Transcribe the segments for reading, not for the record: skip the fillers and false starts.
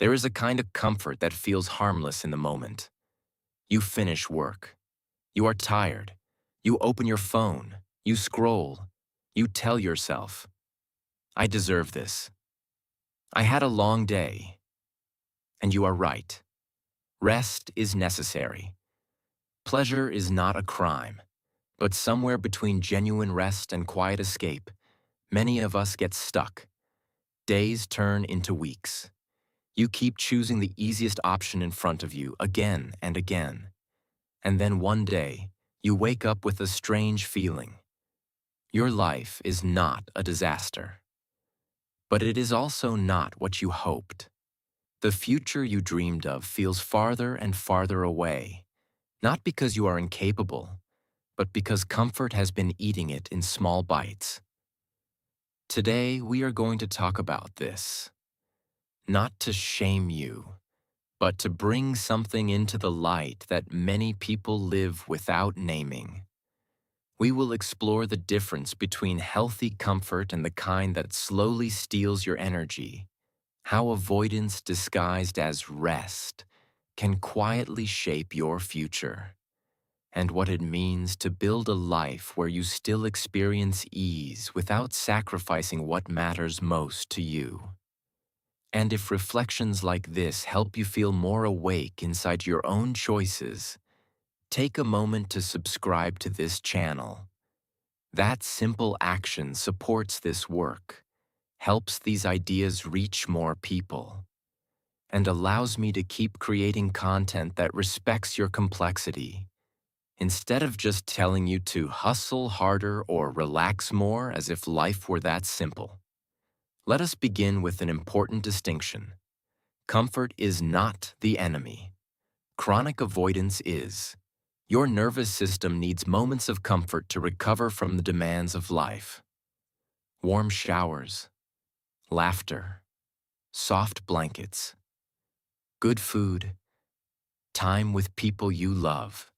There is a kind of comfort that feels harmless in the moment. You finish work. You are tired. You open your phone. You scroll. You tell yourself, I deserve this. I had a long day. And you are right. Rest is necessary. Pleasure is not a crime. But somewhere between genuine rest and quiet escape, many of us get stuck. Days turn into weeks. You keep choosing the easiest option in front of you again and again. And then one day, you wake up with a strange feeling. Your life is not a disaster. But it is also not what you hoped. The future you dreamed of feels farther and farther away, not because you are incapable, but because comfort has been eating it in small bites. Today, we are going to talk about this. Not to shame you, but to bring something into the light that many people live without naming. We will explore the difference between healthy comfort and the kind that slowly steals your energy, how avoidance disguised as rest can quietly shape your future, and what it means to build a life where you still experience ease without sacrificing what matters most to you. And if reflections like this help you feel more awake inside your own choices, take a moment to subscribe to this channel. That simple action supports this work, helps these ideas reach more people, and allows me to keep creating content that respects your complexity, instead of just telling you to hustle harder or relax more as if life were that simple. Let us begin with an important distinction. Comfort is not the enemy. Chronic avoidance is. Your nervous system needs moments of comfort to recover from the demands of life. Warm showers, laughter, soft blankets, good food, time with people you love.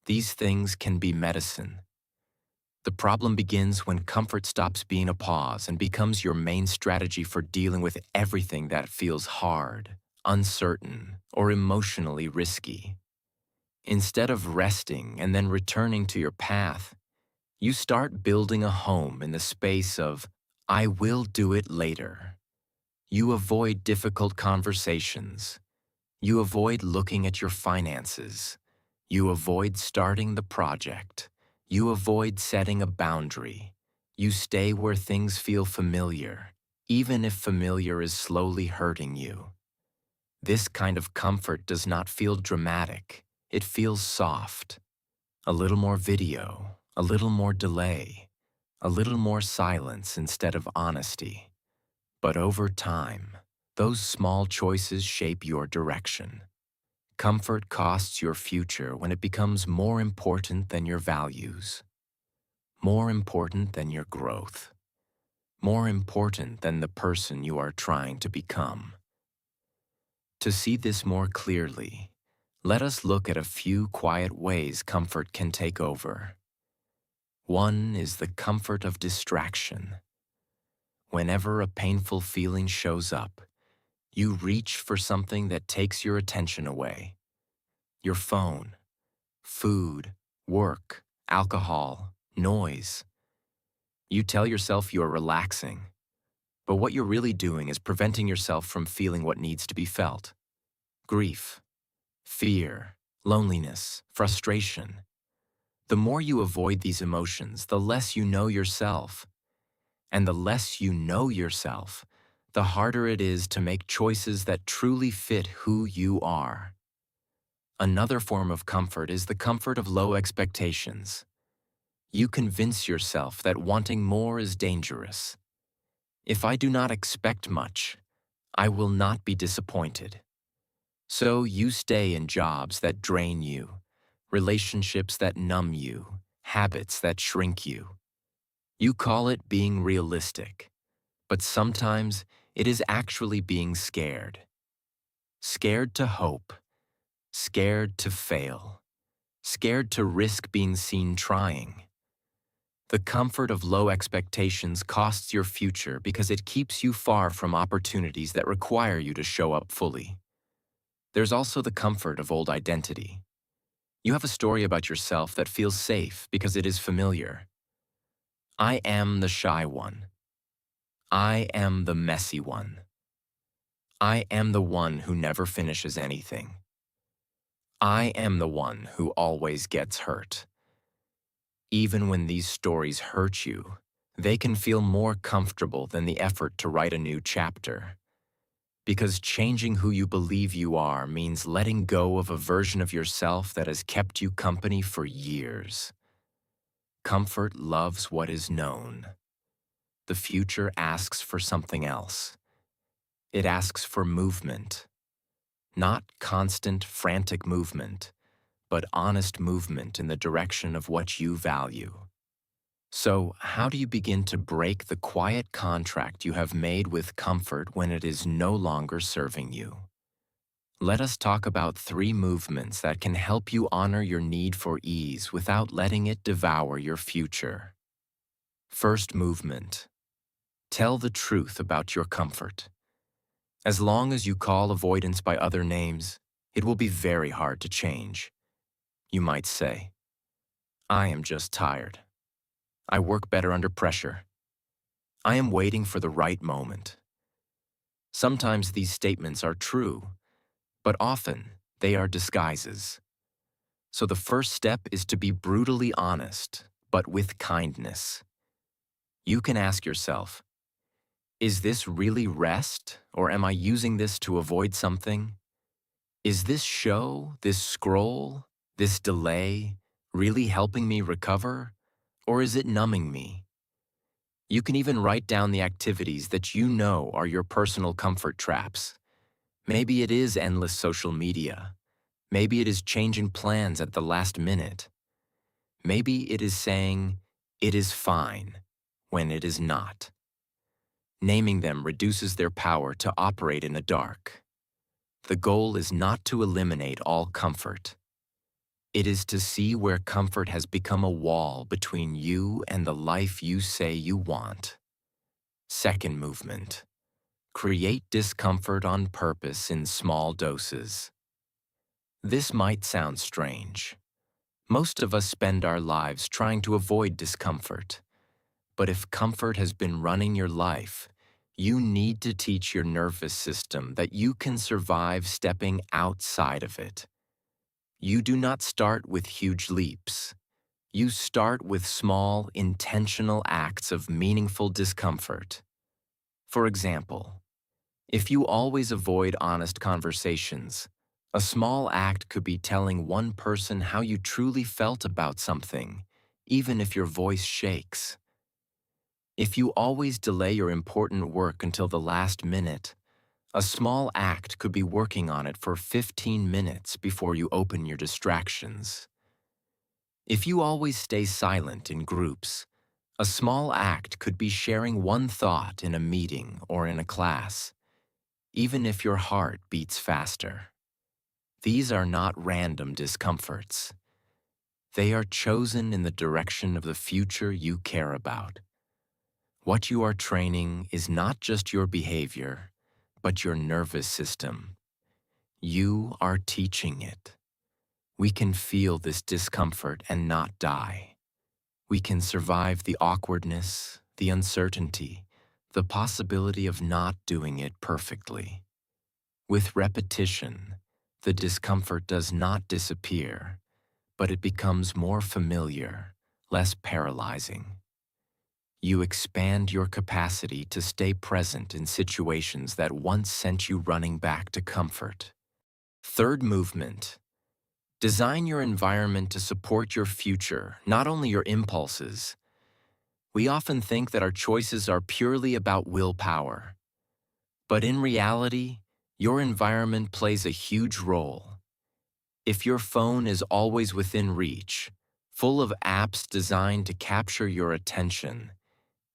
These things can be medicine. The problem begins when comfort stops being a pause and becomes your main strategy for dealing with everything that feels hard, uncertain, or emotionally risky. Instead of resting and then returning to your path, you start building a home in the space of, I will do it later. You avoid difficult conversations. You avoid looking at your finances. You avoid starting the project. You avoid setting a boundary. You stay where things feel familiar, even if familiar is slowly hurting you. This kind of comfort does not feel dramatic. It feels soft. A little more video, a little more delay, a little more silence instead of honesty. But over time, those small choices shape your direction. Comfort costs your future when it becomes more important than your values, more important than your growth, more important than the person you are trying to become. To see this more clearly, let us look at a few quiet ways comfort can take over. One is the comfort of distraction. Whenever a painful feeling shows up, you reach for something that takes your attention away. Your phone, food, work, alcohol, noise. You tell yourself you are relaxing, but what you're really doing is preventing yourself from feeling what needs to be felt. Grief, fear, loneliness, frustration. The more you avoid these emotions, the less you know yourself. And the less you know yourself, the harder it is to make choices that truly fit who you are. Another form of comfort is the comfort of low expectations. You convince yourself that wanting more is dangerous. If I do not expect much, I will not be disappointed. So you stay in jobs that drain you, relationships that numb you, habits that shrink you. You call it being realistic, but sometimes it is actually being scared. Scared to hope, scared to fail, scared to risk being seen trying. The comfort of low expectations costs your future because it keeps you far from opportunities that require you to show up fully. There's also the comfort of old identity. You have a story about yourself that feels safe because it is familiar. I am the shy one. I am the messy one. I am the one who never finishes anything. I am the one who always gets hurt. Even when these stories hurt you, they can feel more comfortable than the effort to write a new chapter. Because changing who you believe you are means letting go of a version of yourself that has kept you company for years. Comfort loves what is known. The future asks for something else. It asks for movement. Not constant, frantic movement, but honest movement in the direction of what you value. So, how do you begin to break the quiet contract you have made with comfort when it is no longer serving you? Let us talk about 3 movements that can help you honor your need for ease without letting it devour your future. First movement. Tell the truth about your comfort. As long as you call avoidance by other names, it will be very hard to change. You might say, I am just tired. I work better under pressure. I am waiting for the right moment. Sometimes these statements are true, but often they are disguises. So the first step is to be brutally honest, but with kindness. You can ask yourself, is this really rest, or am I using this to avoid something? Is this show, this scroll, this delay really helping me recover, or is it numbing me? You can even write down the activities that you know are your personal comfort traps. Maybe it is endless social media. Maybe it is changing plans at the last minute. Maybe it is saying, it is fine, when it is not. Naming them reduces their power to operate in the dark. The goal is not to eliminate all comfort. It is to see where comfort has become a wall between you and the life you say you want. Second movement. Create discomfort on purpose in small doses. This might sound strange. Most of us spend our lives trying to avoid discomfort. But if comfort has been running your life, you need to teach your nervous system that you can survive stepping outside of it. You do not start with huge leaps. You start with small, intentional acts of meaningful discomfort. For example, if you always avoid honest conversations, a small act could be telling one person how you truly felt about something, even if your voice shakes. If you always delay your important work until the last minute, a small act could be working on it for 15 minutes before you open your distractions. If you always stay silent in groups, a small act could be sharing one thought in a meeting or in a class, even if your heart beats faster. These are not random discomforts. They are chosen in the direction of the future you care about. What you are training is not just your behavior, but your nervous system. You are teaching it. We can feel this discomfort and not die. We can survive the awkwardness, the uncertainty, the possibility of not doing it perfectly. With repetition, the discomfort does not disappear, but it becomes more familiar, less paralyzing. You expand your capacity to stay present in situations that once sent you running back to comfort. Third movement. Design your environment to support your future, not only your impulses. We often think that our choices are purely about willpower. But in reality, your environment plays a huge role. If your phone is always within reach, full of apps designed to capture your attention,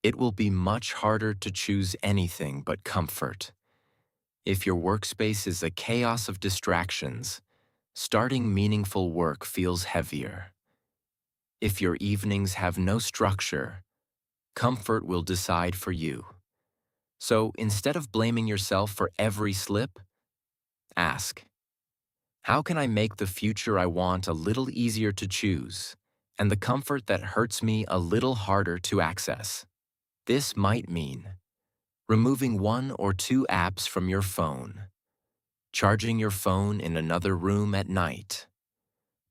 it will be much harder to choose anything but comfort. If your workspace is a chaos of distractions, starting meaningful work feels heavier. If your evenings have no structure, comfort will decide for you. So instead of blaming yourself for every slip, ask, how can I make the future I want a little easier to choose, and the comfort that hurts me a little harder to access? This might mean removing 1 or 2 apps from your phone, charging your phone in another room at night,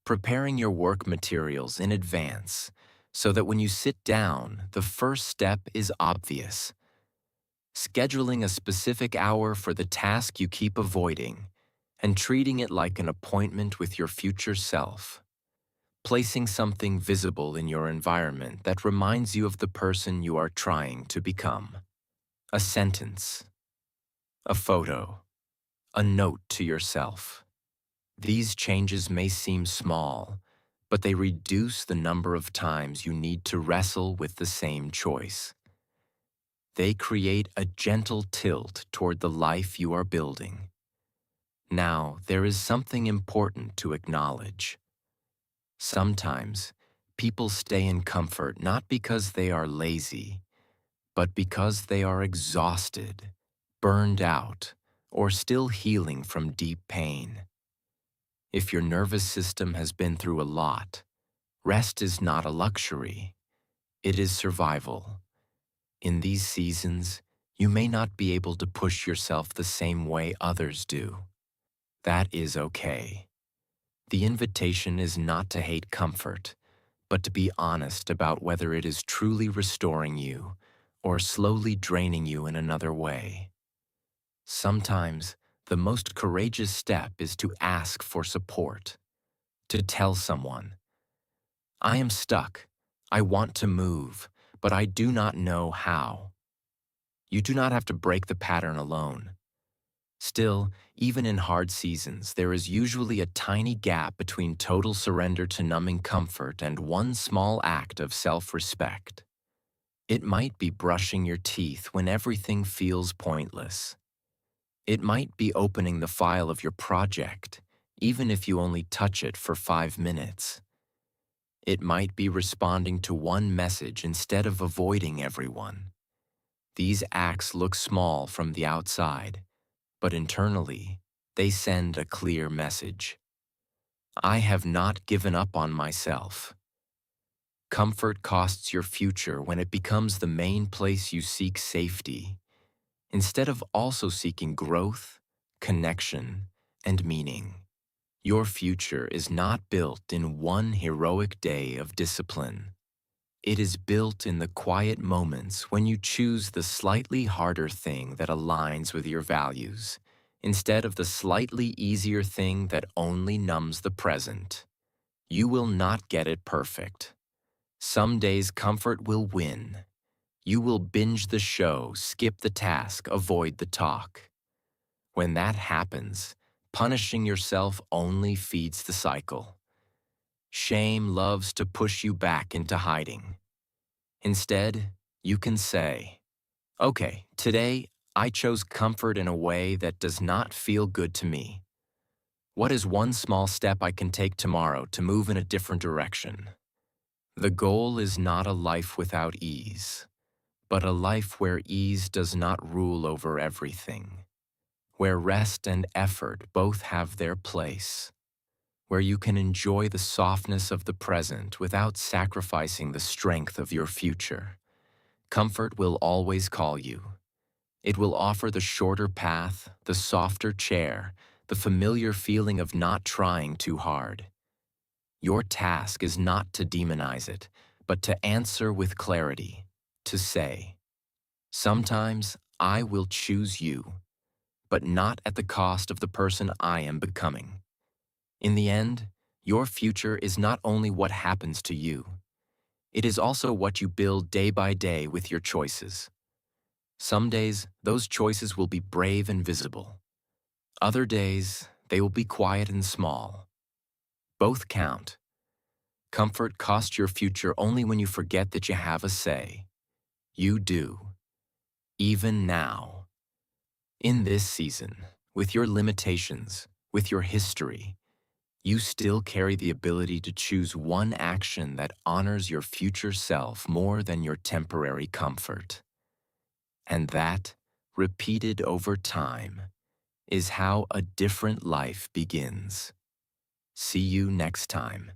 preparing your work materials in advance so that when you sit down, the first step is obvious, scheduling a specific hour for the task you keep avoiding, and treating it like an appointment with your future self. Placing something visible in your environment that reminds you of the person you are trying to become. A sentence, a photo, a note to yourself. These changes may seem small, but they reduce the number of times you need to wrestle with the same choice. They create a gentle tilt toward the life you are building. Now, there is something important to acknowledge. Sometimes, people stay in comfort not because they are lazy, but because they are exhausted, burned out, or still healing from deep pain. If your nervous system has been through a lot, rest is not a luxury, it is survival. In these seasons, you may not be able to push yourself the same way others do. That is okay. The invitation is not to hate comfort, but to be honest about whether it is truly restoring you or slowly draining you in another way. Sometimes, the most courageous step is to ask for support, to tell someone, I am stuck. I want to move, but I do not know how. You do not have to break the pattern alone. Still, even in hard seasons, there is usually a tiny gap between total surrender to numbing comfort and one small act of self-respect. It might be brushing your teeth when everything feels pointless. It might be opening the file of your project, even if you only touch it for 5 minutes. It might be responding to one message instead of avoiding everyone. These acts look small from the outside, but internally, they send a clear message. I have not given up on myself. Comfort costs your future when it becomes the main place you seek safety, instead of also seeking growth, connection, and meaning. Your future is not built in one heroic day of discipline. It is built in the quiet moments when you choose the slightly harder thing that aligns with your values, instead of the slightly easier thing that only numbs the present. You will not get it perfect. Some days comfort will win. You will binge the show, skip the task, avoid the talk. When that happens, punishing yourself only feeds the cycle. Shame loves to push you back into hiding. Instead, you can say, okay, today I chose comfort in a way that does not feel good to me. What is one small step I can take tomorrow to move in a different direction? The goal is not a life without ease, but a life where ease does not rule over everything, where rest and effort both have their place, where you can enjoy the softness of the present without sacrificing the strength of your future. Comfort will always call you. It will offer the shorter path, the softer chair, the familiar feeling of not trying too hard. Your task is not to demonize it, but to answer with clarity, to say, sometimes I will choose you, but not at the cost of the person I am becoming. In the end, your future is not only what happens to you, it is also what you build day by day with your choices. Some days, those choices will be brave and visible. Other days, they will be quiet and small. Both count. Comfort costs your future only when you forget that you have a say. You do. Even now. In this season, with your limitations, with your history, you still carry the ability to choose one action that honors your future self more than your temporary comfort. And that, repeated over time, is how a different life begins. See you next time.